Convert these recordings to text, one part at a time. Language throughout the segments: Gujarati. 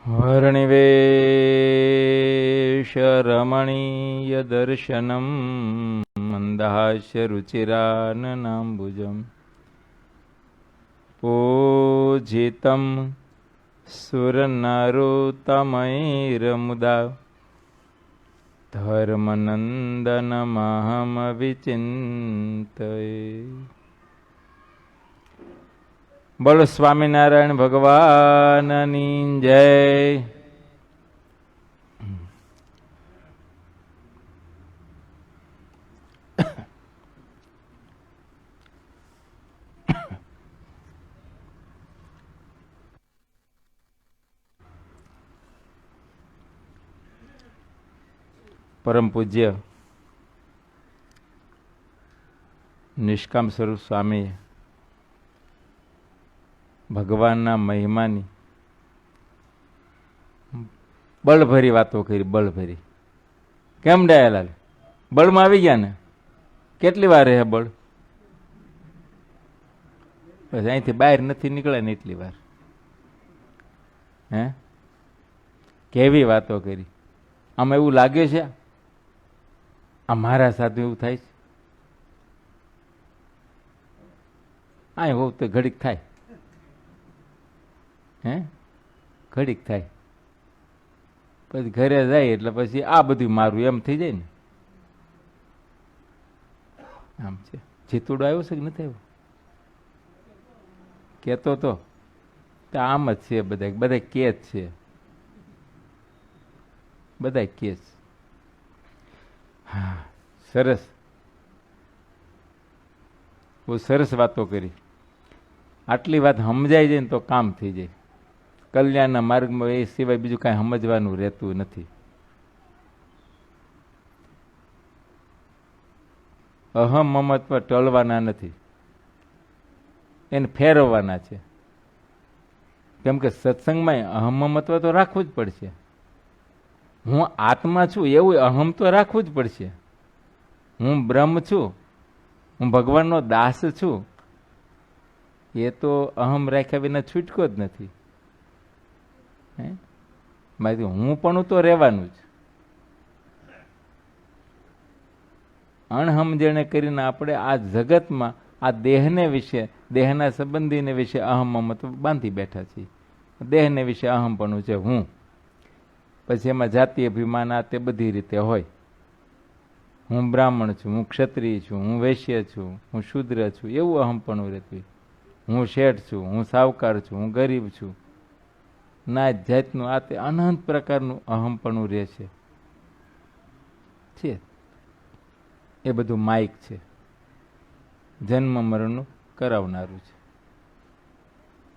वर्णिवेशरमणीय दर्शनम मंदहास्य रुचिराननाम्बुजम पूजितं सुरनरोत्तमैर्मुदा धर्मनंदनमहमविचिन्तये। बोलो स्वामीनारायण भगवाननी जय। परम पूज्य निष्काम स्वरूप स्वामी ભગવાનના મહિમાની બળભરી વાતો કરી। બળભરી કેમ ડાયાલાલ? બળમાં આવી ગયા ને? કેટલી વાર રહે બળ? બસ અહીંથી બહાર નથી નીકળ્યા ને એટલી વાર। હે કેવી વાતો કરી! આમાં એવું લાગે છે આ મારા સાથે એવું થાય છે? આ હોવ તો ઘડીક થાય, હે ઘડીક થાય, પછી ઘરે જાય એટલે પછી આ બધું મારું એમ થઈ જાય ને। આમ છે જીતુડો આવ્યો છે કે નથી આવ્યો? કેતો તો આમ જ છે, બધા બધા કે જ છે, બધા કે જ। હા સરસ, બહુ સરસ વાતો કરી। આટલી વાત સમજાઈ જાય ને તો કામ થઈ જાય। કલ્યાણના માર્ગમાં એ સિવાય બીજું કાંઈ સમજવાનું રહેતું નથી। અહમ મમત્વ ટળવાના નથી, એને ફેરવવાના છે। કેમ કે સત્સંગમાં અહમ મમત્વ તો રાખવું જ પડશે। હું આત્મા છું એવું અહમ તો રાખવું જ પડશે। હું બ્રહ્મ છું, હું ભગવાનનો દાસ છું, એ તો અહમ રાખ્યા વિના છૂટકો જ નથી। હું પણ તો રહેવાનું જ। અણહમજણે કરીને આપણે આ જગતમાં આ દેહને વિશે, દેહના સંબંધીને વિશે અહમ મમત્વ બાંધી બેઠા છીએ। દેહને વિશે અહમપણું છે હું, પછી એમાં જાતિ અભિમાન આ તે બધી રીતે હોય। હું બ્રાહ્મણ છું, હું ક્ષત્રિય છું, હું વૈશ્ય છું, હું શૂદ્ર છું, એવું અહમપણું રહેતું। હું શેઠ છું, હું સાવકાર છું, હું ગરીબ છું, ના જાતનું આ તે અનંત પ્રકારનું અહમપણું રહે છે। એ બધું માઇક છે, જન્મ મરણનું કરાવનારું છે।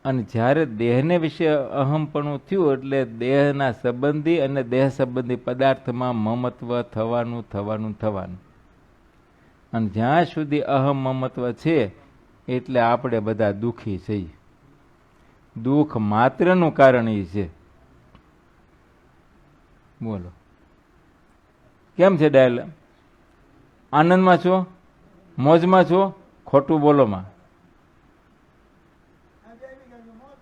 અને જ્યારે દેહને વિશે અહમપણું થયું એટલે દેહના સંબંધી અને દેહ સંબંધી પદાર્થમાં મમત્વ થવાનું થવાનું થવાનું। અને જ્યાં સુધી અહમ મમત્વ છે એટલે આપણે બધા દુઃખી છીએ। દુઃખ માત્રનું કારણ એ છે। બોલો કેમ છે ડાયલ? આનંદમાં છો? મોજમાં છો? ખોટું બોલોમાં?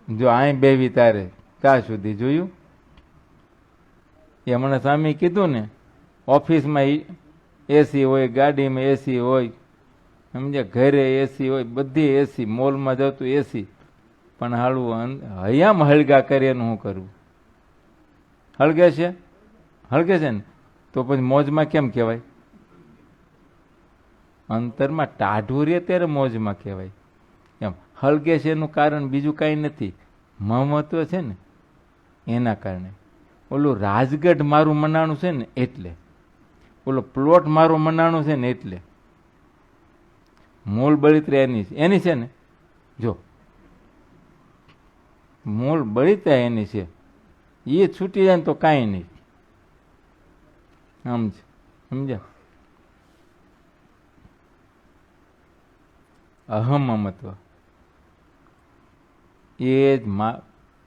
જો અહીં બેવી તારે ત્યાં સુધી જોયું? એ હમણાં સ્વામી કીધું ને, ઓફિસમાં એસી હોય, ગાડીમાં એસી હોય, સમજ્યા, ઘરે એસી હોય, બધી એસી, મોલમાં જાવ તો એસી, પણ હાલું હયામ હળગા કરે એનું શું કરવું? હળગે છે? હળગે છે ને તો પછી મોજમાં કેમ કહેવાય? અંતરમાં ટાઢું રે ત્યારે મોજમાં કહેવાય। એમ હળગે છે એનું કારણ બીજું કાંઈ નથી, મહત્વ છે ને એના કારણે। ઓલું રાજગઢ મારું મનાણું છે ને એટલે, ઓલો પ્લોટ મારું મનાણું છે ને એટલે, મૂળ બળિત્રા એની છે ને, જો મૂળ બળિત્રા એની છે, એ છૂટી જાય ને તો કાંઈ નહીં। આમ છે, સમજ્યા? અહમ મમત્વ એ જ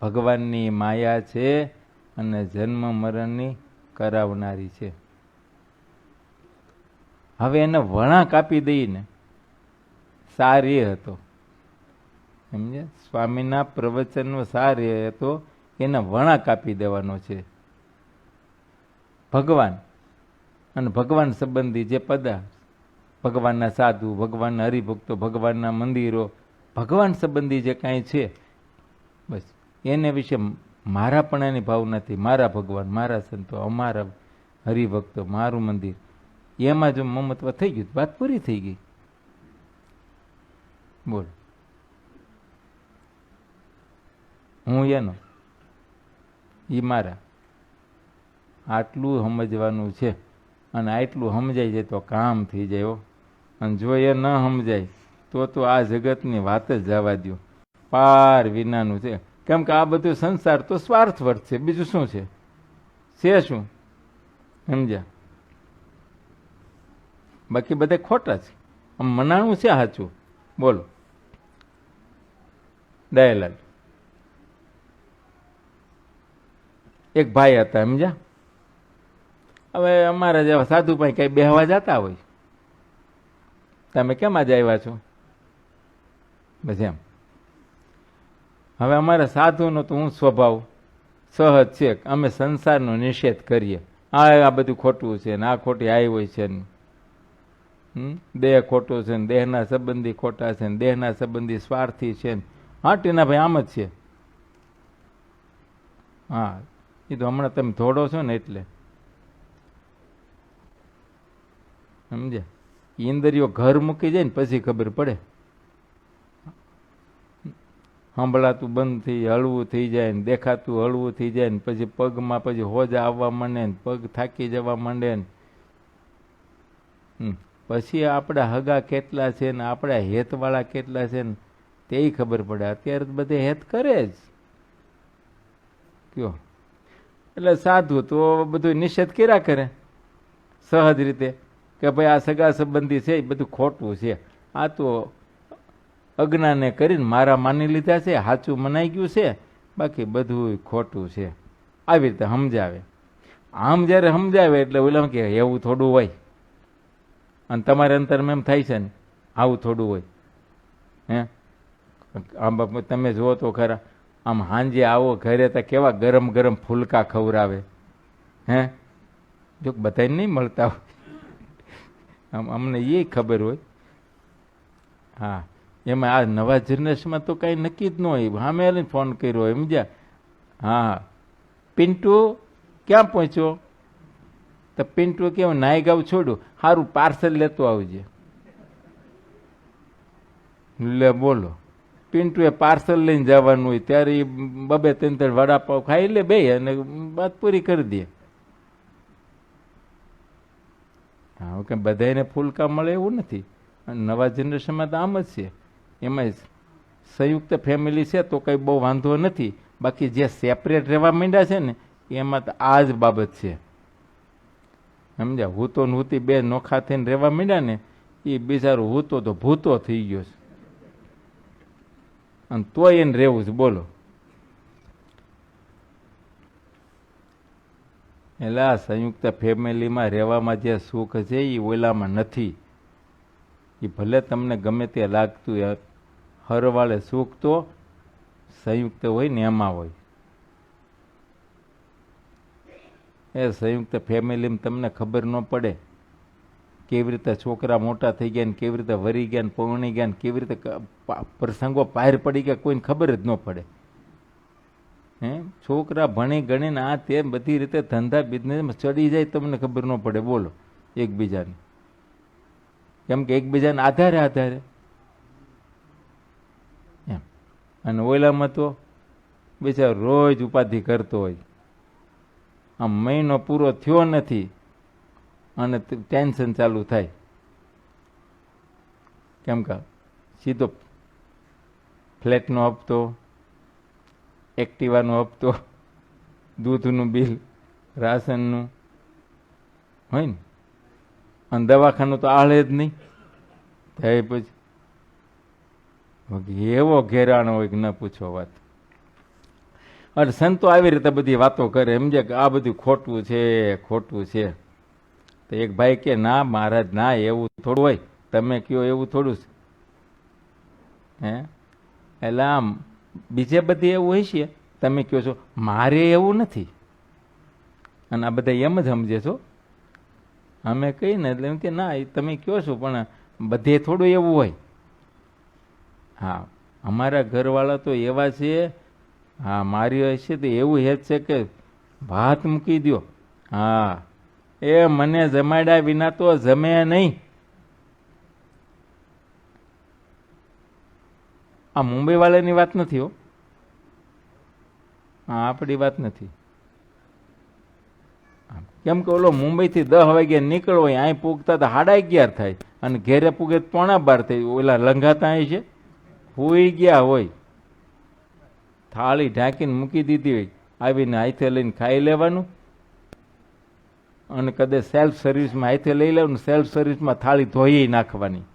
ભગવાનની માયા છે અને જન્મ મરણની કરાવનારી છે। હવે એને વળાંક આપી દઈને સાર એ હતો, સમજ્યા? સ્વામીના પ્રવચનનો સાર એ હતો એના વણા કાપી દેવાનો છે. ભગવાન અને ભગવાન સંબંધી જે પદાર્થ, ભગવાનના સાધુ, ભગવાનના હરિભક્તો, ભગવાનના મંદિરો, ભગવાન સંબંધી જે કાંઈ છે, બસ એને વિશે મારાપણાની ભાવ નથી. મારા ભગવાન, મારા સંતો, અમારા હરિભક્તો, મારું મંદિર, એમાં જો મમત્વ થઈ ગયું, વાત પૂરી થઈ ગઈ. બોલ, હું એનો, એ મારા. આટલું સમજવાનું છે. અને આટલું સમજાઈ જાય તો કામ થઈ જાય. અને જો એ ન સમજાય તો આ જગતની વાત જ જવા દો, પાર વિનાનું છે. કેમ કે આ બધું સંસાર તો સ્વાર્થવર્ત છે, બીજું શું છે? શું સમજ્યા? બાકી બધા ખોટા છે. આમ મનાણું છે સાચું. બોલો દયાલાલ, એક ભાઈ હતા, સમજ્યા? હવે અમારા જેવા સાધુ ભાઈ કઈ બેહવા જતા હોય, તમે કેમ આજે આવ્યા છો? બસ એમ. હવે અમારા સાધુનો તો હું સ્વભાવ સહજ છે કે અમે સંસારનો નિષેધ કરીએ. આ બધું ખોટું છે ને આ ખોટી આવી હોય છે ને દેહ ખોટો છે ને દેહના સંબંધી ખોટા છે ને દેહના સંબંધી સ્વાર્થી છે ને. હા ટીનાભાઈ આમ જ છે. હા એ તો હમણાં તમે થોડો છો ને એટલે સમજ્યા. ઇન્દ્રિયો ઘર મૂકી જાય ને પછી ખબર પડે. સાંભળાતું બંધ થઈ, હળવું થઈ જાય ને દેખાતું હળવું થઈ જાય ને પછી પગમાં પછી હોજા આવવા માંડે ને પગ થાકી જવા માંડે ને પછી આપણા હગા કેટલા છે ને આપણા હેતવાળા કેટલા છે ને તે ખબર પડે. અત્યારે તો બધે હેત કરે જ કયો. એટલે સાધુ તો બધું નિષેધ કર્યા કરે સહજ રીતે કે ભાઈ આ સગા સંબંધી છે એ બધું ખોટું છે. આ તો અજ્ઞાને કરીને મારા માની લીધા છે, સાચું મનાઈ ગયું છે, બાકી બધું ખોટું છે. આવી રીતે સમજાવે. આમ જ્યારે સમજાવે એટલે ઓલા કે એવું થોડું હોય. અને તમારે અંતરમાં એમ થાય છે ને આવું થોડું હોય. હે આમ તમે જુઓ તો ખરા, આમ સાંજે આવો ઘરે તો કેવા ગરમ ગરમ ફૂલકા ખવડાવે. હે જો બધાને નહીં મળતા હોય, આમ અમને એ ખબર હોય. હા એમાં આ નવા જનરેશનમાં તો કાંઈ નક્કી જ ન હોય. સામે ફોન કર્યો હોય સમજ્યા. હા પિન્ટુ ક્યાં પહોંચ્યો? તો પિન્ટુ કેવું નાયગાવ છોડ્યું, સારું પાર્સલ લેતો આવજે. લે બોલો, પિન્ટુએ પાર્સલ લઈને જવાનું હોય ત્યારે એ બબે ત્રણ વડાપાવ ખાઈ લે બે અને વાત પૂરી કરી દે. હા કે બધાને ફૂલકા મળે એવું નથી. નવા જનરેશનમાં તો આમ જ છે. એમાં સંયુક્ત ફેમિલી છે તો કંઈ બહુ વાંધો નથી. બાકી જે સેપરેટ રહેવા માંડ્યા છે ને એમાં તો આ જ બાબત છે સમજ્યા. હૂતો ને હૂતી બે નોખા થઈને રહેવા માંડ્યા ને એ બિચારું હૂતો તો ભૂતો થઈ ગયો છે અને તોય એને રહેવું છે. બોલો એટલે આ સંયુક્ત ફેમિલીમાં રહેવામાં જે સુખ છે એ ઓલામાં નથી. એ ભલે તમને ગમે તે લાગતું, હરવાળે સુખ તો સંયુક્ત હોય ને એમાં હોય. એ સંયુક્ત ફેમિલીમાં તમને ખબર ન પડે કેવી રીતે છોકરા મોટા થઈ ગયા ને કેવી રીતે વરી ગયા ને પૌણી ગયા ને કેવી રીતે પ્રસંગો પાર પડી ગયા કોઈને ખબર જ ન પડે. હે છોકરા ભણી ગણીને આ તે બધી રીતે ધંધા બિઝનેસમાં ચડી જાય તમને ખબર ન પડે. બોલો એકબીજાને, કેમ કે એકબીજાને આધારે એમ. અને ઓલામાં તો બિચારો રોજ ઉપાધિ કરતો હોય. આમ મહિનો પૂરો થયો નથી અને ટેન્શન ચાલુ થાય. કેમ કે સીધો ફ્લેટનો હપ્તો, એક્ટિવાનો હપ્તો, દૂધનું બિલ, રાશનનું હોય ને, અને દવાખાનું તો આળે જ નહીં થાય. પછી એવો ઘેરાણો હોય કે ન પૂછો વાત. અને સંતો આવી રીતે બધી વાતો કરે સમજે કે આ બધું ખોટું છે ખોટું છે. તો એક ભાઈ કે ના મહારાજ ના એવું થોડું હોય, તમે કયો એવું થોડું છે. હે એટલે આમ બીજે બધી એવું હોય છે તમે કહો છો મારે એવું નથી, અને આ બધા એમ જ સમજે છો. અમે કહીને એટલે એમ કે ના એ તમે કહો છો પણ બધે થોડું એવું હોય. હા, અમારા ઘરવાળા તો એવા છે. હા, મારી હશે તો એવું હેત છે કે ભાત મૂકી દો. હા, એ મને જમાડ્યા વિના તો જમે નહીં. આ મુંબઈ વાળાની વાત નથી હો, હા આપણી વાત નથી. કેમ કે ઓલો મુંબઈથી 10 વાગે નીકળવો હોય, અહીં પૂગતા તો 11:30 થાય, અને ઘેરે પૂગે 11:15 થાય. ઓલા લંઘાતા અહીં છે, હોઈ ગયા હોય, થાળી ઢાંકીને મૂકી દીધી હોય, આવીને હાથે લઈને ખાઈ લેવાનું. અને કદાચ સેલ્ફ સર્વિસમાં હાથે લઈ લેવાનું, સેલ્ફ સર્વિસમાં થાળી ધોઈ નાખવાની.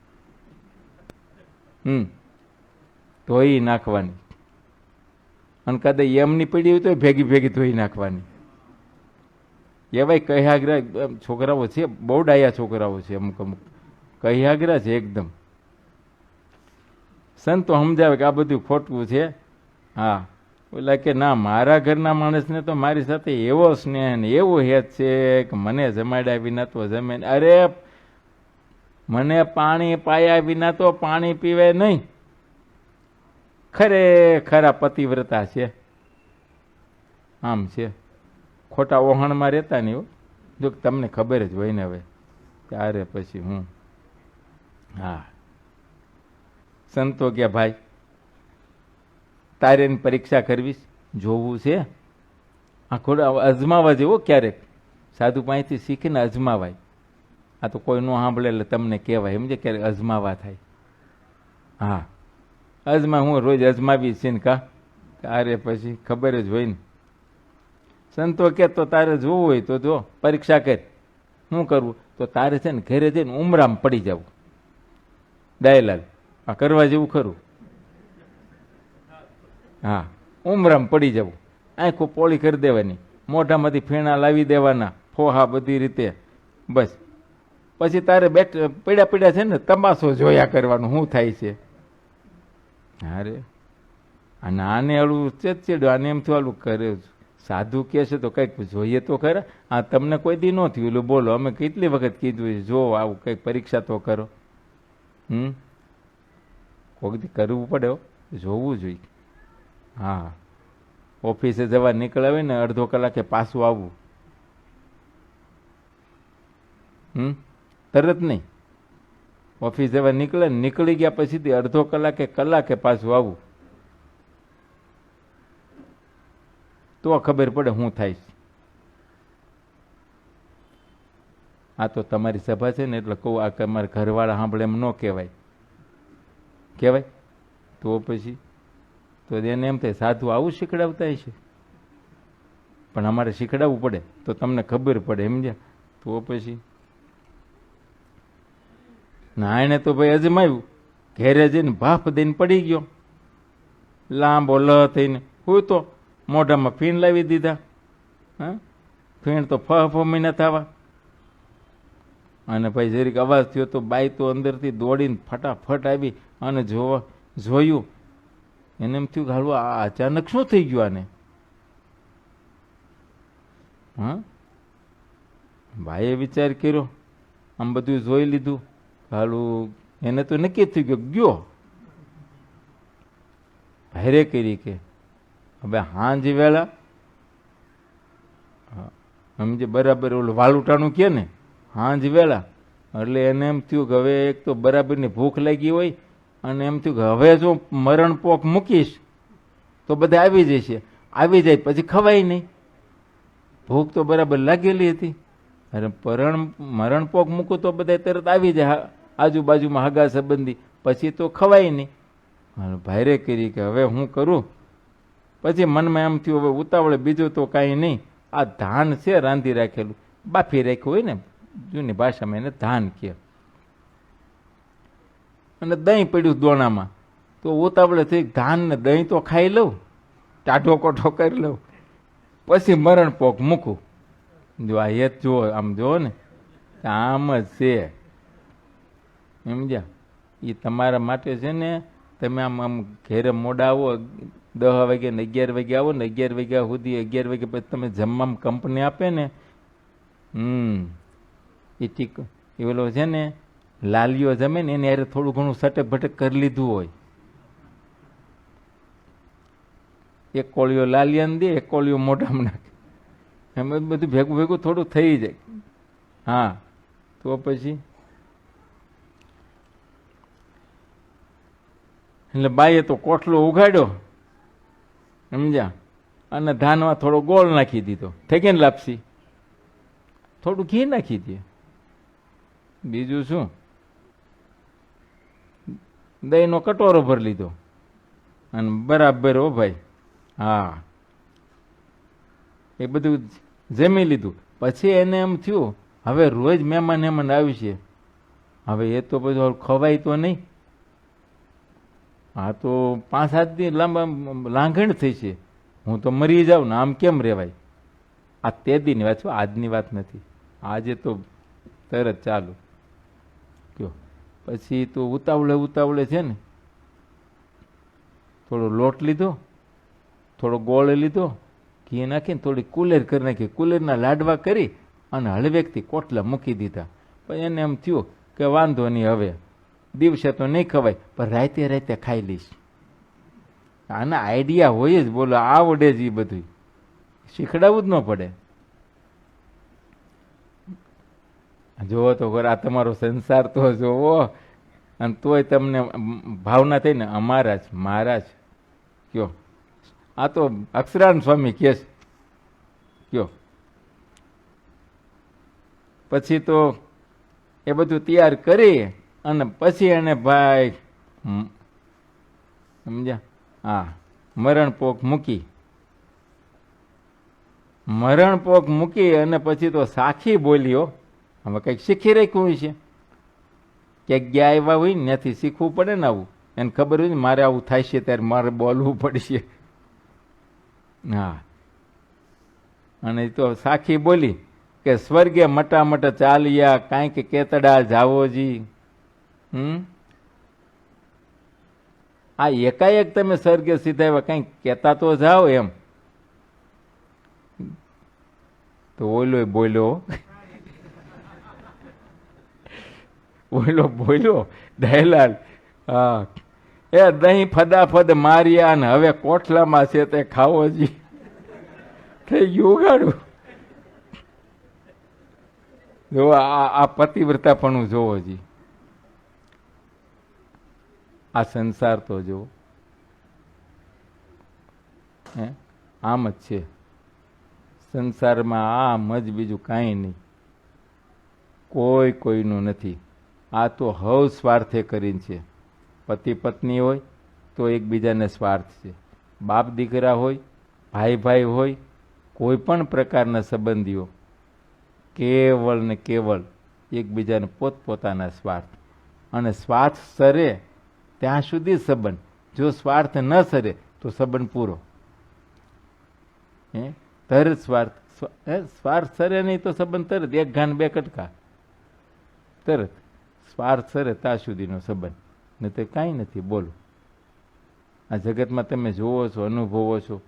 ધોઈ નાખવાની. અને કદાચ એમની પડી હોય તો ભેગી ભેગી ધોઈ નાખવાની. એવાય કહ્યાગ્રા છોકરાઓ છે, બહુ ડાયા છોકરાઓ છે અમુક અમુક, કહ્યાગ્રા છે એકદમ. સંતો સમજાવે કે આ બધું ખોટું છે. હા, ઓલા કે ના, મારા ઘરના માણસને તો મારી સાથે એવો સ્નેહ ને એવો હેત છે કે મને જમાડ્યા વિના તો જમે. અરે મને પાણી પાયા વિના તો પાણી પીવે નહીં. ખરેખરા પતિવ્રતા છે. આમ છે, ખોટા ઓહણમાં રહેતા નહીં હો. જો તમને ખબર જ હોય ને હવે ત્યારે પછી હું. હા, સંતો ગયા ભાઈ તારે એની પરીક્ષા કરવી, જોવું છે. આ ખોટા અજમાવા જેવો ક્યારેક સાધુ પાસેથી શીખીને અજમાવાય. આ તો કોઈ ન સાંભળે એટલે તમને કહેવાય, સમજે ક્યારેક અજમાવા થાય. હા, હું રોજ અજમાવી છે ને કા, તારે પછી ખબર જ હોય ને. સંતો કે તો તારે જોવું હોય તો જો, પરીક્ષા કર. શું કરવું? તો તારે છે ને ઘરે જઈને ઉમરામ પડી જવું. દયાલાલ, આ કરવા જેવું ખરું? હા, ઉમરામ પડી જવું, આંખો પોળી કરી દેવાની, મોઢામાંથી ફેણા લાવી દેવાના, ફોહા બધી રીતે. બસ પછી તારે પડ્યા પડ્યા છે ને તમાશો જોયા કરવાનું શું થાય છે. અરે અને આને આલું ચેડ્યું, આને એમ થયું આલું કરે. સાધુ કે છે તો કંઈક જોઈએ તો ખરા. આ તમને કોઈ દી ન થયું એટલે બોલો, અમે કેટલી વખત કીધું છે જો આવું કંઈક પરીક્ષા તો કરો. કોઈક દી કરવું પડે, જોવું જોઈએ. હા, ઓફિસે જવા નીકળ્યા હોય ને અડધો કલાકે પાછું આવવું. તરત નહીં, ઓફિસ જવા નીકળે ને નીકળી ગયા પછીથી અડધો કલાકે પાછું આવવું, તો ખબર પડે શું થાય છે. આ તો તમારી સભા છે ને એટલે કહું, આ તમારા ઘરવાળા સાંભળે એમ ન કહેવાય. કહેવાય તો પછી તો એને એમ થાય સાધુ આવું શીખડાવતા હશે. પણ અમારે શીખડાવવું પડે તો તમને ખબર પડે, સમજ્યા? તો પછી ના, એને તો ભાઈ અજમાવ્યું, ઘેરે જઈને ભાફ દઈને પડી ગયો, લાંબો લ થઈને. હું તો મોઢામાં ફીણ લાવી દીધા. હા, ફીણ તો ફ મહિના થવા. અને ભાઈ જરીક અવાજ થયો તો બાઈ તો અંદરથી દોડીને ફટાફટ આવી અને જોયું. એને એમ થયું કે હાલું આ અચાનક શું થઈ ગયું આને. હા, ભાઈએ વિચાર કર્યો, આમ બધું જોઈ લીધું. હાલું એને તો નક્કી થઈ ગયો. ભારે કરી કે હવે હાંજ વેળા સમજે બરાબર ઓલું વાલુટાનું કે ને, હાંજ વેળા. એટલે એને એમ થયું કે હવે એક તો બરાબરની ભૂખ લાગી હોય, અને એમ થયું કે હવે જો મરણ પોક મૂકીશ તો બધા આવી જશે. આવી જાય પછી ખવાય નહીં. ભૂખ તો બરાબર લાગેલી હતી. અરે મરણ પોક મૂકું તો બધા તરત આવી જાય, આજુબાજુમાં હગા સંબંધી, પછી તો ખવાય નહીં. ભારે કરી કે હવે હું કરું. પછી મનમાં એમ થયું હવે ઉતાવળે બીજું તો કાંઈ નહીં, આ ધાન છે રાંધી રાખેલું, બાફી રાખ્યું હોય ને, જૂની ભાષામાં એને ધાન કહે. અને દહીં પડ્યું દોણામાં, તો ઉતાવળે થઈ ધાન ને દહીં તો ખાઈ લઉં, ટાઢો કોઠો કરી લઉં, પછી મરણ પોક મૂકું. જો આ હેત જુઓ, આમ જુઓ ને, આમ જ છે. સમજ્યા? એ તમારા માટે છે ને, તમે આમ ઘેરે મોડા આવો 10 વાગે ને 11 વાગે આવો ને 11 વાગ્યા સુધી 11 વાગે પછી તમે જમવામાં કંપની આપે ને એ ઓલો છે ને લાલીઓ જમે ને એને યારે થોડું ઘણું સટક ભટક કરી લીધું હોય. એક કોળીઓ લાલિયાને દે, એક કોળીઓ મોઢામાં નાખે, એમ બધું ભેગું ભેગું થોડું થઈ જાય. હા, તો પછી એટલે બાઈએ તો કોટલો ઉઘાડ્યો, સમજ્યા, અને ધાનમાં થોડો ગોળ નાખી દીધો. થઈ ગઈ ને લાપસી? થોડું ઘી નાખી દે, બીજું શું. દહીંનો કટોરો ભરી લીધો અને બરાબર, હો ભાઈ. હા, એ બધું જમી લીધું. પછી એને એમ થયું હવે રોજ મહેમાન આવી છે, હવે એ તો બધું ખવાય તો નહીં. હા, તો 5-7 દી લાંબા લાંઘણ થઈ છે, હું તો મરી જાઉં ને, આમ કેમ રેવાય? આ તે દીની વાત છે, આજની વાત નથી. આજે તો તરત ચાલુ કયો. પછી તો ઉતાવળે છે ને થોડો લોટ લીધો, થોડો ગોળ લીધો, ઘી નાખીને થોડી કુલેર કરી નાખી, કુલેરના લાડવા કરી અને હળવેકથી કોટલા મૂકી દીધા. પછી એને એમ થયું કે વાંધો નહીં, હવે દિવસે તો નહીં ખવાય પણ રાતે ખાઈ લઈશ. આના આઈડિયા હોય જ, બોલો, આવડે જ. એ બધું શીખડાવવું જ ન પડે. જોવો તો આ તમારો સંસાર તો જોવો, અને તોય તમને ભાવના થઈ ને અમારા જ, મારા જ કયો. આ તો અક્ષરાન સ્વામી કહે છે, કયો. પછી તો એ બધું તૈયાર કરી અને પછી એને ભાઈ સમજ્યા, હા, મરણપોક મૂકી અને પછી તો સાખી બોલ્યો. હવે કંઈક શીખી રાખ્યું હોય છે, ક્યાંક ગયા આવ્યા હોય ને ત્યાંથી શીખવું પડે ને. આવું એને ખબર હોય ને મારે આવું થાય છે ત્યારે મારે બોલવું પડશે. હા, અને તો સાખી બોલી કે સ્વર્ગે મટામટ ચાલ્યા, કાંઈક કેતડા જાવોજી. આ એકાએક તમે સ્વર્ગે સીધા આવ્યા, કંઈક કહેતા તો જાઓ એમ. તો ઓલો બોલ્યો દહેલાલ, હા, એ દહીં ફદાફદ માર્યા ને હવે કોઠલામાં છે તે ખાવો જી. થઈ ગયું ઉગાડું. જો આ પતિવ્રતાપણું જોવો જી. આ સંસાર તો જુઓ, આમ જ છે સંસારમાં. આમ જ, બીજું કાંઈ નહીં. કોઈનું નથી. આ તો હવ સ્વાર્થે કરીને છે. પતિ પત્ની હોય તો એકબીજાને સ્વાર્થ છે. બાપ દીકરા હોય, ભાઈ હોય, કોઈ પણ પ્રકારના સંબંધીઓ કેવળ ને કેવળ એકબીજાને પોતપોતાના સ્વાર્થ. અને સ્વાર્થ સરે ત્યાં સુધી સંબંધ. જો સ્વાર્થ ન સરે તો સંબંધ પૂરો. તરત સ્વાર્થ સરે નહીં તો સંબંધ તરત, એક ઘાન બે કટકા, તરત. સ્વાર્થ સરે ત્યાં સુધીનો સંબંધ, ને તે કાંઈ નથી. બોલો, આ જગતમાં તમે જોવો છો, અનુભવો છો.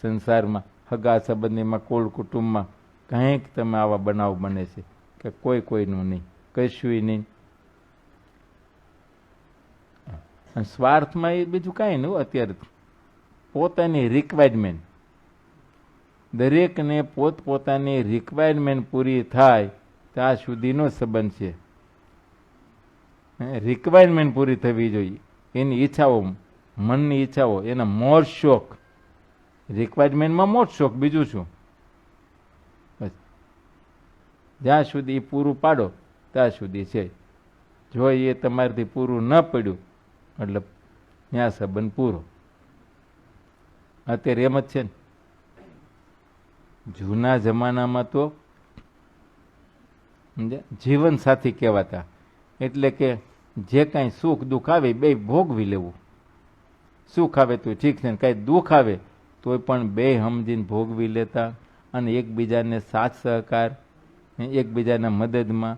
સંસારમાં, હગા સંબંધીમાં, કુળ કુટુંબમાં કંઈક તમે આવા બનાવ બને છે કે કોઈનું નહીં, કશું નહીં. અને સ્વાર્થમાં એ બીજું કાંઈ નહીં. અત્યારે પોતાની રિક્વાયરમેન્ટ, દરેકને પોતપોતાની રિક્વાયરમેન્ટ પૂરી થાય ત્યાં સુધીનો સંબંધ છે. રિક્વાયરમેન્ટ પૂરી થવી જોઈએ. એની ઈચ્છાઓ, મનની ઈચ્છાઓ, એના મોજ શોખ. રિક્વાયરમેન્ટમાં મોજ શોખ, બીજું શું. બસ જ્યાં સુધી પૂરું પાડો ત્યાં સુધી છે. જો એ તમારાથી પૂરું ન પડ્યું એટલે ત્યાં સંબંધ પૂરો. અત્યારે એમ જ છે ને. જૂના જમાનામાં તો જીવન સાથી કહેવાતા. એટલે કે જે કાંઈ સુખ દુઃખ આવે બે ભોગવી લેવું. સુખ આવે તો ઠીક છે, કાંઈ દુઃખ આવે તોય પણ બે સમજીને ભોગવી લેતા. અને એકબીજાને સાથ સહકાર, એકબીજાના મદદમાં.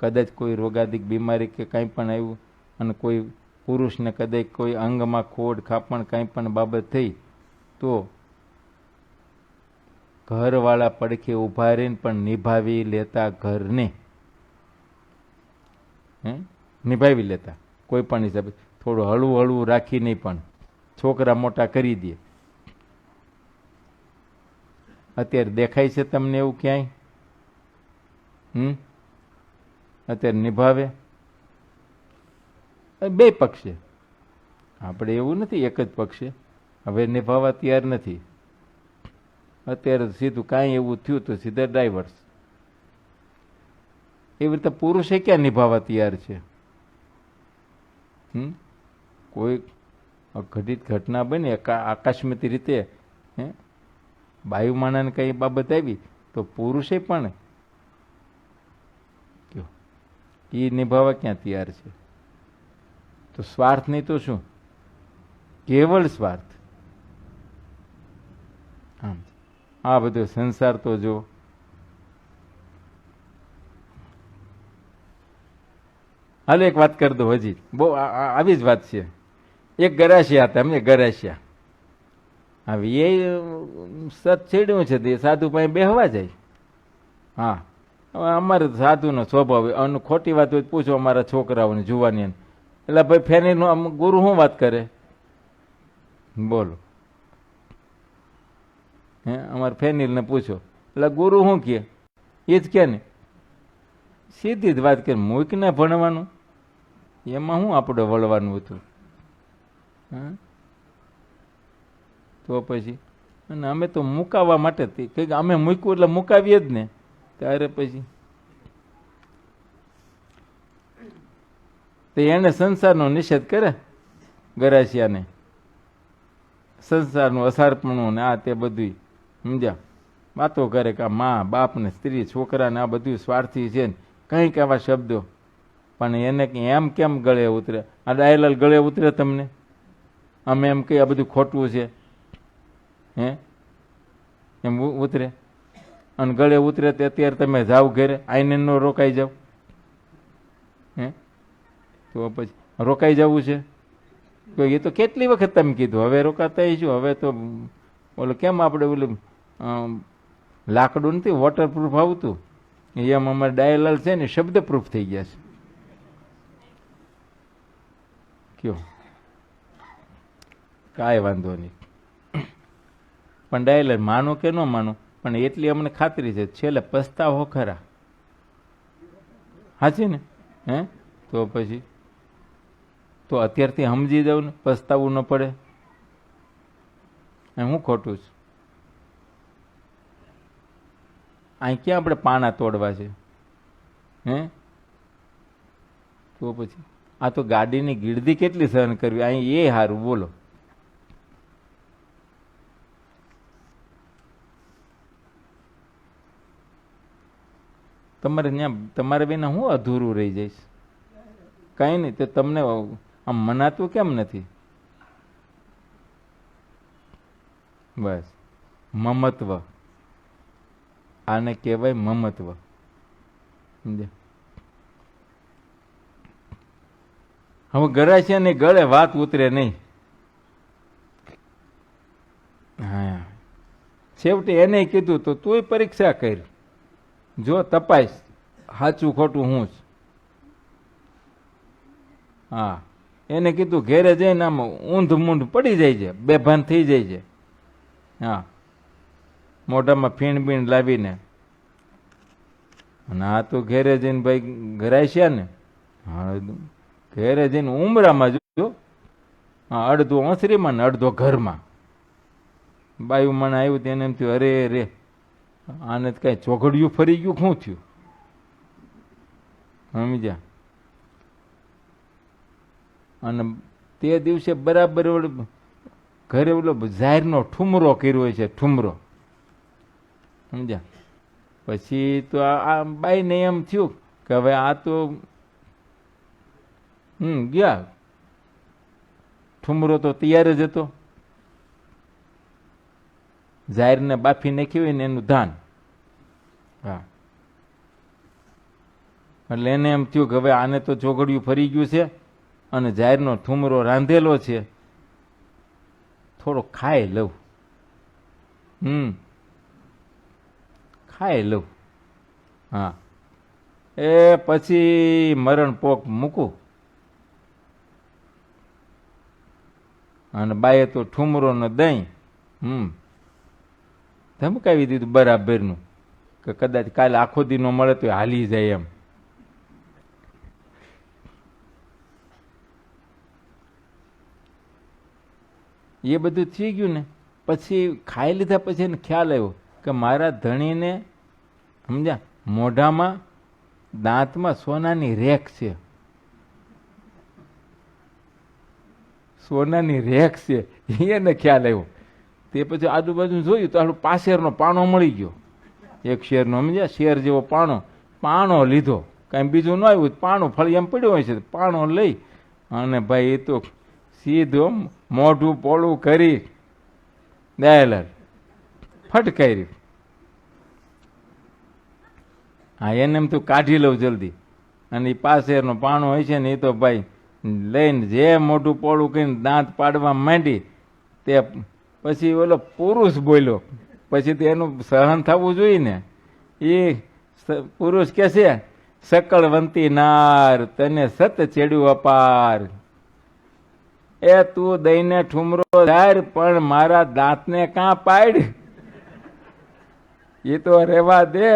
કદાચ કોઈ રોગાદિક બીમારી કે કાંઈ પણ આવ્યું અને કોઈ પુરુષને કદાચ કોઈ અંગમાં ખોડ ખાપણ કંઈ પણ બાબત થઈ તો ઘરવાળા પડખે ઊભા રહીને પણ નિભાવી લેતા ઘરને, નિભાવી લેતા કોઈ પણ હિસાબે, થોડું હળવું હળવું રાખીને પણ છોકરા મોટા કરી દે. અત્યારે દેખાય છે તમને એવું ક્યાંય? અત્યારે નિભાવે બે પક્ષે, આપણે એવું નથી એક જ પક્ષે. હવે નિભાવવા તૈયાર નથી. અત્યારે સીધું કાંઈ એવું થયું તો સીધા ડાયવર્સ. એવી રીતે પુરુષે ક્યાં નિભાવવા તૈયાર છે? કોઈ ઘટિત ઘટના બની આકસ્મિક રીતે બાયુમાનાને કઈ બાબત આવી તો પુરુષે પણ એ નિભાવવા ક્યાં તૈયાર છે? તો સ્વાર્થ નહીં તો શું? કેવળ સ્વાર્થ. આમ આ બધો સંસાર તો જો હાલ એક વાત કરી દો, હજી બહુ આવી જ વાત છે. એક ગરાસિયા હતા, એમને ગરાસિયા. હવે એ સત છેડ્યું છે તે સાધુ પાસે બેહવા જાય. હા, હવે અમારે સાધુનો સ્વભાવ, અને ખોટી વાત હોય પૂછો અમારા છોકરાઓને જુવાની. એટલે ભાઈ ફેનીનો ગુરુ શું વાત કરે? બોલો, અમારે ફેનિલને પૂછો એટલે ગુરુ શું કહે? એ જ કે ને, સીધી જ વાત કરે. મૂકને ભણવાનું એમાં શું આપણે વળવાનું હતું? તો પછી અને અમે તો મુકાવવા માટે કંઈક અમે મૂક્યું એટલે મુકાવીએ જ ને. ત્યારે પછી તો એને સંસારનો નિષેધ કરે ગરાસિયાને, સંસારનું અસારપણું ને આ તે બધું સમજ્યા વાતો કરે કે મા બાપ ને સ્ત્રી છોકરાને આ બધું સ્વાર્થી છે ને કંઈક આવા શબ્દો. પણ એને એમ કેમ ગળે ઉતરે? આ ડાયલાલ ગળે ઉતરે તમને? અમે એમ કહીએ આ બધું ખોટું છે, એમ ઉતરે? અને ગળે ઉતરે તે અત્યારે તમે જાઓ ઘરે, આઈને ન રોકાઈ જાવ? તો પછી રોકાઈ જવું છે? તો એ તો કેટલી વખત તમે કીધું, હવે રોકાતા શું? હવે તો ઓલું કેમ આપણે ઓલું લાકડું નથી વોટરપ્રૂફ આવતું, એમ અમારે ડાયલાલ છે ને શબ્દપ્રૂફ થઈ ગયા છે. કયો કાંઈ વાંધો નહીં. પણ ડાયલાલ માનો કે ન માનો, પણ એટલી અમને ખાતરી છે છેલ્લે પસ્તાવો ખરા. હાચી ને? તો પછી તો અત્યારથી સમજી જાવ ને, પસ્તાવું ન પડે. હું ખોટું છું? અહીં ક્યાં આપણે પાણા તોડવા છે? તો પછી આ તો ગાડીની ગીર્દી કેટલી સહન કરવી, અહીં એ સારું. બોલો, તમારે ત્યાં તમારે બેના હું અધૂરું રહી જઈશ? કાંઈ નહીં. તો તમને આમ મનાતું કેમ નથી? બસ મમત્વ, આને કહેવાય મમત્વ. સમજે? હવે ગરાસિયાને ગળે વાત ઉતરે નહીં. હા, છેવટે એને કીધું તો તુંય પરીક્ષા કરી, જો તપાસ સાચું ખોટું હું જ. હા, એને કીધું ઘેરે જઈને આમ ઊંધ મૂંઢ પડી જાય છે, બેભાન થઈ જાય છે. હા, મોઢામાં ફીણ બીણ લાવીને. અને આ તો ઘેરે જઈને ભાઈ ગરાસિયા ને, હા ઘેરે જઈને ઉમરામાં જો, હા અડધો ઓસરીમાં ને અડધો ઘરમાં. બાયું મને આવ્યું તેને એમ થયું અરે રે આને કઈ ચોઘડિયું ફરી ગયું, શું થયું? સમજ્યા? અને તે દિવસે બરાબર ઘરે ઓલો જાહેરનો ઠુમરો કર્યો છે, ઠુમરો. સમજ્યા? પછી તો આ બાઈને એમ થયું કે હવે આ તો ગયા, ઠુમરો તો તૈયાર જ હતો. જાહેરને બાફી નાખ્યું હોય ને એનું ધાન. હા, એટલે એને એમ થયું કે હવે આને તો ચોઘડિયું ફરી ગયું છે, અને જાહેરનો ઠુમરો રાંધેલો છે, થોડો ખાઈ લઉં, ખાઈ લઉં. હા, એ પછી મરણ પોક મૂકું. અને બાએ તો ઠુમરો ને દહીં ધમકાવી દીધું બરાબરનું, કે કદાચ કાલે આખો દી નો મળે તો હાલી જાય એમ. એ બધું થઈ ગયું ને પછી ખાઈ લીધા પછી એને ખ્યાલ આવ્યો કે મારા ધણીને સમજ્યા મોઢામાં દાંતમાં સોનાની રેખ છે, સોનાની રેખ છે, એને ખ્યાલ આવ્યો. તે પછી આજુબાજુ જોયું તો આટલું પાસેરનો પાણો મળી ગયો, એક શેરનો, સમજ્યા શેર જેવો પાણો લીધો. કાંઈ બીજું ન આવ્યું, પાણો ફળી એમ પડ્યો હોય છે, પાણો લઈ અને ભાઈ એ તો સીધું મોઢું પોળું કરી દયાલાલ ફટકારી. હા, એને એમ તું કાઢી લઉં જલ્દી. અને એ પાસેરનો પાણો હોય છે ને એ તો ભાઈ લઈને જે મોઢું પોળું કરીને દાંત પાડવા માંડી, તે પછી ઓલો પુરુષ બોલ્યો. પછી તો એનું સહન થવું જોઈએ ને. એ પુરુષ કે છે, સકળવંતી નાર તને સત ચેડ્યું અપાર. એ તું દઈને ઠુમરો ધાર પણ મારા દાંતને કાં પાડ, એ તો રેવા દે.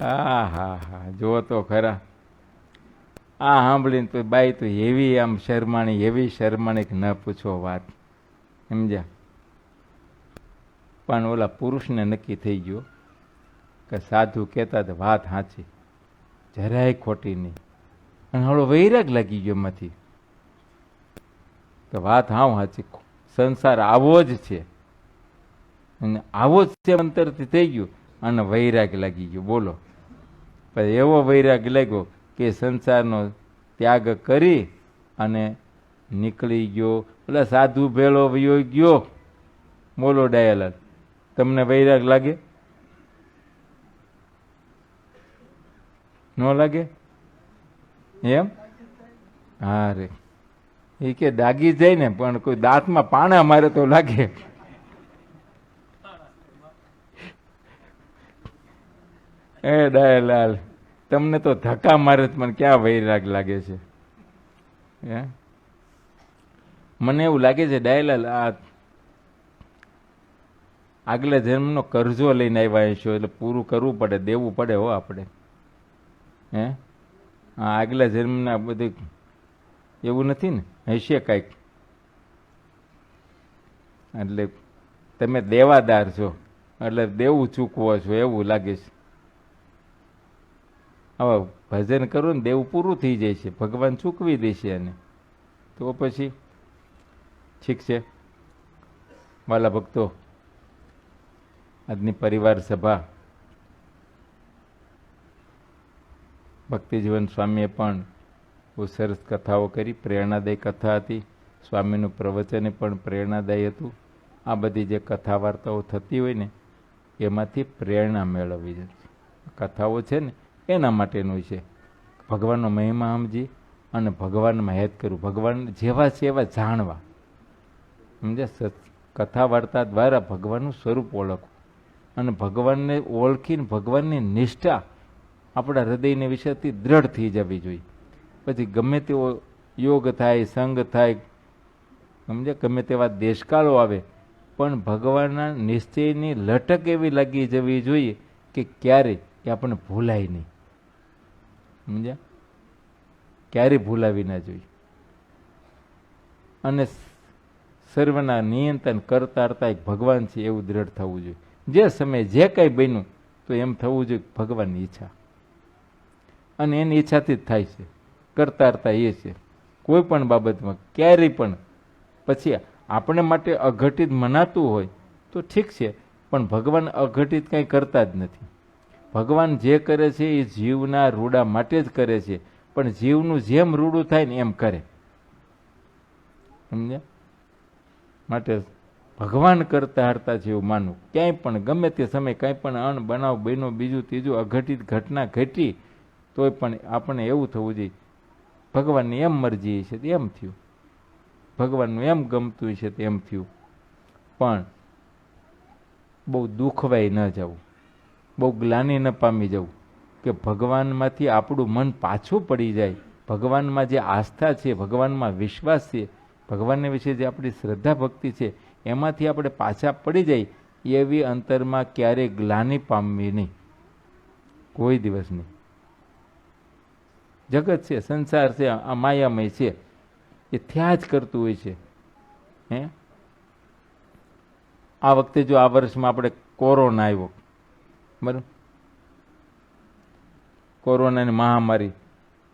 હા હા હા, જો તો ખરા. આ સાંભળીને તો બાઈ તો એવી આમ શરમાણી કે ન પૂછો વાત, સમજ્યા. પણ ઓલા પુરુષને નક્કી થઈ ગયો કે સાધુ કહેતા તો વાત સાચી, જરાય ખોટી નહીં. અને હળો વૈરાગ લાગી ગયો એમાંથી તો વાત હાવ સાચી, સંસાર આવો જ છે અને આવો જ છે અંતરથી થઈ ગયું. અને વૈરાગ લાગી ગયો, બોલો. પછી એવો વૈરાગ લાગ્યો કે સંસારનો ત્યાગ કરી અને નીકળી ગયો. એટલે સાધુ ભેળો વયો ગયો. બોલો દયાલાલ, તમને વૈરાગ લાગે? ન લાગે એમ? હા રે, એ કે દાગી જાય ને, પણ કોઈ દાંતમાં પાણા મારે તો લાગે. એ દયાલાલ, તમને તો ધક્કા મારે મને ક્યાં વૈરાગ લાગે છે? હે, મને એવું લાગે છે દયાલાલ, આ આગલા જન્મનો કરજો લઈને આવ્યા છો એટલે પૂરું કરવું પડે, દેવું પડે હો આપણે. હે, હા, આગલા જન્મના બધું એવું નથી ને, હશે કાંઈક. એટલે તમે દેવાદાર છો એટલે દેવું ચૂકવો છો એવું લાગે છે. હવે ભજન કરું ને દેવું પૂરું થઈ જાય છે, ભગવાન ચૂકવી દેશે એને. તો પછી ઠીક છે વાલા ભક્તો, આજની પરિવાર સભા ભક્તિજીવન સ્વામીએ પણ બહુ સરસ કથાઓ કરી, પ્રેરણાદાયી કથા હતી. સ્વામીનું પ્રવચન પણ પ્રેરણાદાયી હતું. આ બધી જે કથા વાર્તાઓ થતી હોય ને એમાંથી પ્રેરણા મેળવવી જોઈએ. કથાઓ છે ને એના માટેનું છે, ભગવાનનો મહિમા સમજી અને ભગવાનમાં હેત કરવું, ભગવાન જેવા છે એવા જાણવા. સમજે, કથા વાર્તા દ્વારા ભગવાનનું સ્વરૂપ ઓળખવું અને ભગવાનને ઓળખીને ભગવાનની નિષ્ઠા આપણા હૃદયને વિશેથી દ્રઢ થઈ જવી જોઈએ. પછી ગમે તેવો યોગ થાય, સંગ થાય, સમજે, ગમે તેવા દેશકાળો આવે, પણ ભગવાનના નિશ્ચયની લટક એવી લાગી જવી જોઈએ કે ક્યારેય એ આપણને ભૂલાય નહીં. સમજ્યા, ક્યારેય ભૂલાવી ના જોઈએ. અને સર્વના નિયંત્રણ કરતા એક ભગવાન છે એવું દ્રઢ થવું જોઈએ. જે સમયે જે કંઈ બન્યું તો એમ થવું જોઈએ ભગવાનની ઈચ્છા, અને એની ઈચ્છાથી જ થાય છે. કરતા એ છે કોઈ પણ બાબતમાં ક્યારેય પણ. પછી આપણે માટે અઘટિત મનાતું હોય તો ઠીક છે, પણ ભગવાન અઘટિત કંઈ કરતા જ નથી. ભગવાન જે કરે છે એ જીવના રૂડા માટે જ કરે છે, પણ જીવનું જેમ રૂડું થાય ને એમ કરે. સમજ્યા? માટે ભગવાન કરતા હરતા જેવું માનવું. ક્યાંય પણ ગમે તે સમય કાંઈ પણ બનાવ બન્યો, બીજું ત્રીજું અઘટિત ઘટના ઘટી તોય પણ આપણે એવું થવું જોઈએ ભગવાનની એમ મરજી છે તો એમ થયું, ભગવાનનું એમ ગમતું છે તો એમ થયું. પણ બહુ દુઃખવાય ન જવું, બહુ ગ્લાનિ ન પામી જવું કે ભગવાનમાંથી આપણું મન પાછું પડી જાય. ભગવાનમાં જે આસ્થા છે, ભગવાનમાં વિશ્વાસ છે, ભગવાનને વિશે જે આપણી શ્રદ્ધા ભક્તિ છે, એમાંથી આપણે પાછા પડી જાય એવી અંતરમાં ક્યારેય ગ્લાનિ પામવી નહીં, કોઈ દિવસ નહીં. જગત છે, સંસાર છે, આ માયામય છે, એ થયા જ કરતું હોય છે. આ વખતે જો આ વર્ષમાં આપણે કોરોના આવ્યો, બરાબર, કોરોનાની મહામારી,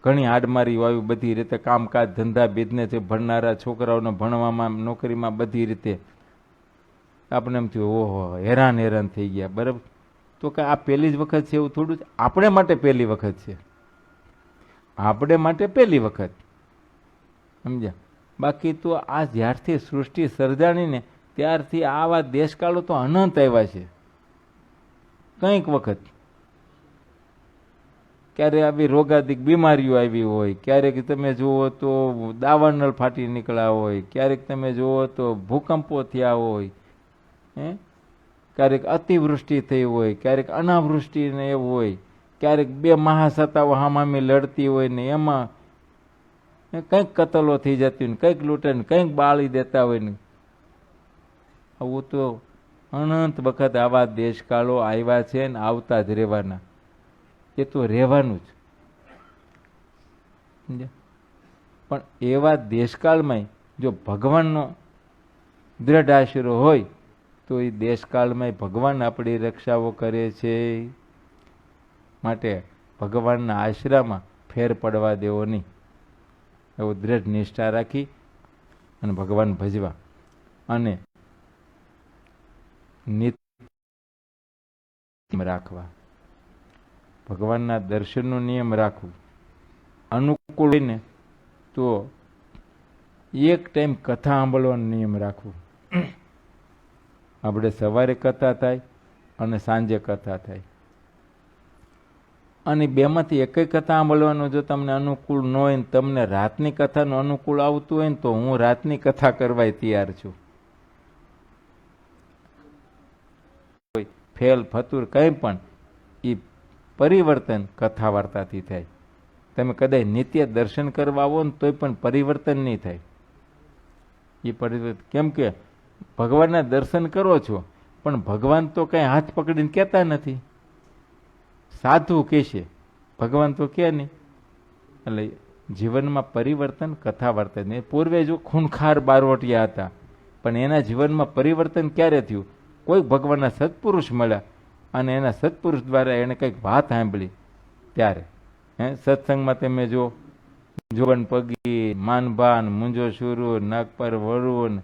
ઘણી હાડમારીઓ આવી બધી રીતે, કામકાજ ધંધા બિઝનેસ ભણનારા છોકરાઓને ભણવામાં નોકરીમાં બધી રીતે આપણે એમ થયું ઓહો હેરાન થઈ ગયા. બરાબર, તો કે આ પહેલી જ વખત છે એવું થોડું જ, આપણે માટે પહેલી વખત છે, આપણે માટે પહેલી વખત, સમજ્યા. બાકી તો આ જ્યારથી સૃષ્ટિ સર્જાણીને ત્યારથી આવા દેશકાળો તો અનંત આવ્યા છે. કંઈક વખત ક્યારે આવી રોગાદિક બીમારીઓ આવી હોય, ક્યારેક તમે જુઓ તો દાવાનળ ફાટી નીકળ્યા હોય, ક્યારેક તમે જુઓ તો ભૂકંપો થયા હોય, ક્યારેક અતિવૃષ્ટિ થઈ હોય, ક્યારેક અનાવૃષ્ટિ ને એવું હોય, ક્યારેક બે મહાસત્તાઓ હામામી લડતી હોય ને એમાં કંઈક કતલો થઈ જતી હોય ને કંઈક લૂંટે ને કંઈક બાળી દેતા હોય ને. આવું તો અનંત વખત આવા દેશકાળો આવ્યા છે ને આવતા જ રહેવાના, એ તો રહેવાનું જ. પણ એવા દેશકાળમાં જો ભગવાનનો દ્રઢ આશરો હોય તો એ દેશકાળમાં ભગવાન આપણી રક્ષાઓ કરે છે. માટે ભગવાનના આશરામાં ફેર પડવા દેવો નહીં, એવો દ્રઢ નિષ્ઠા રાખી અને ભગવાન ભજવા અને નિત્ય રાખવા, ભગવાનના દર્શનનો નિયમ રાખવું. અનુકૂળ હોય ને તો એક ટાઈમ કથા સાંભળવાનો નિયમ રાખવું. આપણે સવારે કથા થાય અને સાંજે કથા થાય, અને બેમાંથી એકય કથા સાંભળવાનો જો તમને અનુકૂળ ન હોય ને તમને રાતની કથાનું અનુકૂળ આવતું હોય ને તો હું રાતની કથા કરવા તૈયાર છું. ફેલ ફતુર કંઈ પણ એ પરિવર્તન કથા વાર્તાથી થાય. તમે કદાચ નિત્ય દર્શન કરવા આવો ને તોય પણ પરિવર્તન નહીં થાય. એ પરિવર્તન કેમ કે ભગવાનના દર્શન કરો છો પણ ભગવાન તો કંઈ હાથ પકડીને કહેતા નથી, સાધુ કહેશે, ભગવાન તો કહે નહીં. એટલે જીવનમાં પરિવર્તન કથા વાર્તા નહીં. પૂર્વે જો ખૂનખાર બારવટિયા હતા પણ એના જીવનમાં પરિવર્તન ક્યારે થયું? કોઈ ભગવાનના સત્પુરુષ મળ્યા અને એના સત્પુરુષ દ્વારા એણે કંઈક વાત સાંભળી ત્યારે. સત્સંગમાં તમે જો જોબન પગી, માનભાન, મુંજો શુરુ, નાગ પર વરુણ,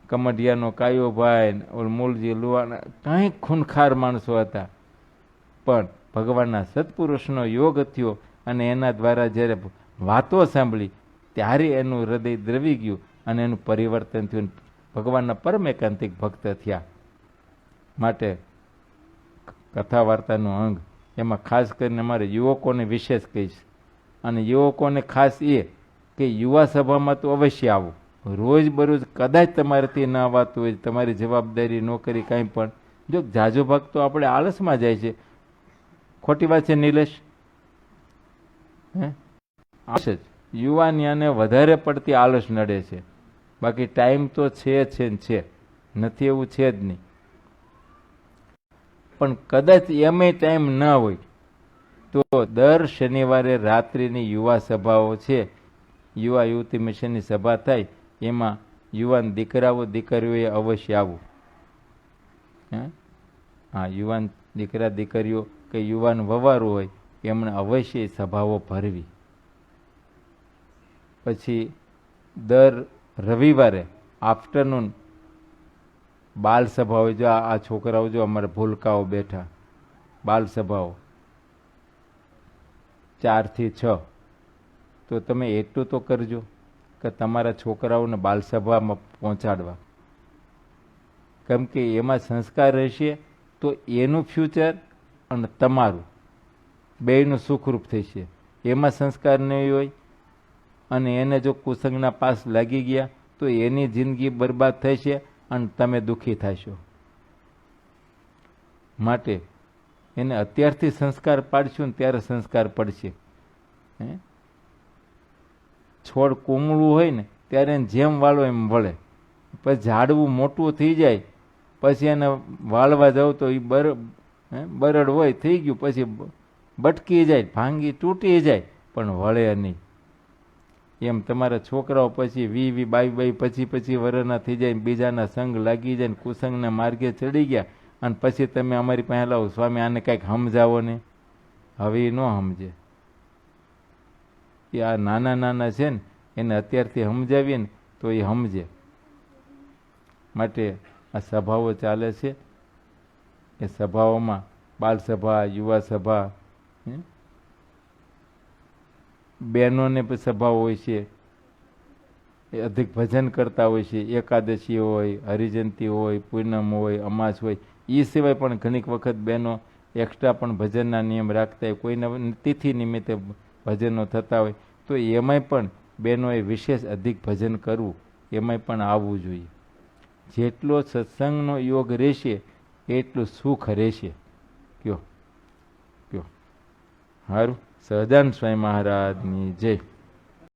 કમઢિયાનો કાયો ભાઈ, મૂળજી લુવાના, કાંઈક ખૂનખાર માણસો હતા પણ ભગવાનના સત્પુરુષનો યોગ થયો અને એના દ્વારા જ્યારે વાતો સાંભળી ત્યારે એનું હૃદય દ્રવી ગયું અને એનું પરિવર્તન થયું, ભગવાનના પરમ એકાંતિક ભક્ત થયા. માટે કથા વાર્તાનું અંગ એમાં ખાસ કરીને અમારે યુવકોને વિશેષ કહીશ. અને યુવકોને ખાસ એ કે યુવા સભામાં તો અવશ્ય આવો. રોજ બરોજ કદાચ તમારાથી ન આવતું હોય, તમારી જવાબદારી નોકરી કાંઈ પણ, જો જાજો ભાગ તો આપણે આળસમાં જાય છે. ખોટી વાત છે નિલેશ? આળસ જ યુવાનીને વધારે પડતી આળસ નડે છે. બાકી ટાઈમ તો છે ને છે, નથી એવું છે જ નહીં. પણ કદાચ એમાંય ટાઈમ ન હોય તો દર શનિવારે રાત્રિની યુવા સભાઓ છે, યુવા યુવતી મિશનની સભા થાય, એમાં યુવાન દીકરાઓ દીકરીઓએ અવશ્ય આવવું. હા, યુવાન દીકરા દીકરીઓ કે યુવાન વવારું હોય એમણે અવશ્ય સભાઓ ભરવી. પછી દર રવિવારે આફ્ટરનૂન બાલ સભા હોય. જો આ છોકરાઓ જો અમારા ભૂલકાઓ બેઠા, બાલ સભાઓ 4 થી 6, તો તમે એટલું તો કરજો કે તમારા છોકરાઓને બાલસભામાં પહોંચાડવા. કેમ કે એમાં સંસ્કાર રહેશે તો એનું ફ્યુચર અને તમારું બેયનું સુખરૂપ થશે. એમાં સંસ્કાર નહીં હોય અને એને જો કુસંગના પાસ લાગી ગયા તો એની જિંદગી બરબાદ થશે અને તમે દુઃખી થશો. માટે એને અત્યારથી સંસ્કાર પાડશું ને ત્યારે સંસ્કાર પડશે. છોડ કોમળું હોય ને ત્યારે એને જેમ વાળો એમ વળે, પછી ઝાડવું મોટું થઈ જાય પછી એને વાળવા જાવ તો એ બરડ હોય થઈ ગયું, પછી બટકી જાય, ભાંગી તૂટી જાય, પણ વળે નહીં. એમ તમારા છોકરાઓ પછી 20-22 પછી વરના થઈ જાય, બીજાના સંગ લાગી જાય ને કુસંગના માર્ગે ચડી ગયા અને પછી તમે અમારી પાસે લાવો સ્વામી આને કંઈક સમજાવો ને, હવે એ ન સમજે. એ આ નાના નાના છે ને એને અત્યારથી સમજાવીએ ને તો એ સમજે. માટે આ સભાઓ ચાલે છે, એ સભાઓમાં બાલસભા, યુવા સભા, બહેનોને પણ સભા હોય છે, એ અધિક ભજન કરતા હોય છે. એકાદશી હોય, હરિજયંતી હોય, પૂનમ હોય, અમાસ હોય, એ સિવાય પણ ઘણીક વખત બહેનો એક્સ્ટ્રા પણ ભજનના નિયમ રાખતા હોય, કોઈના તિથિ નિમિત્તે ભજનો થતા હોય તો એમાંય પણ બહેનોએ વિશેષ અધિક ભજન કરવું, એમાંય પણ આવવું જોઈએ. જેટલો સત્સંગનો યોગ રહેશે એટલું સુખ રહેશે. કયો કયો સારું. સહજાનંદ સ્વામી મહારાજની જય.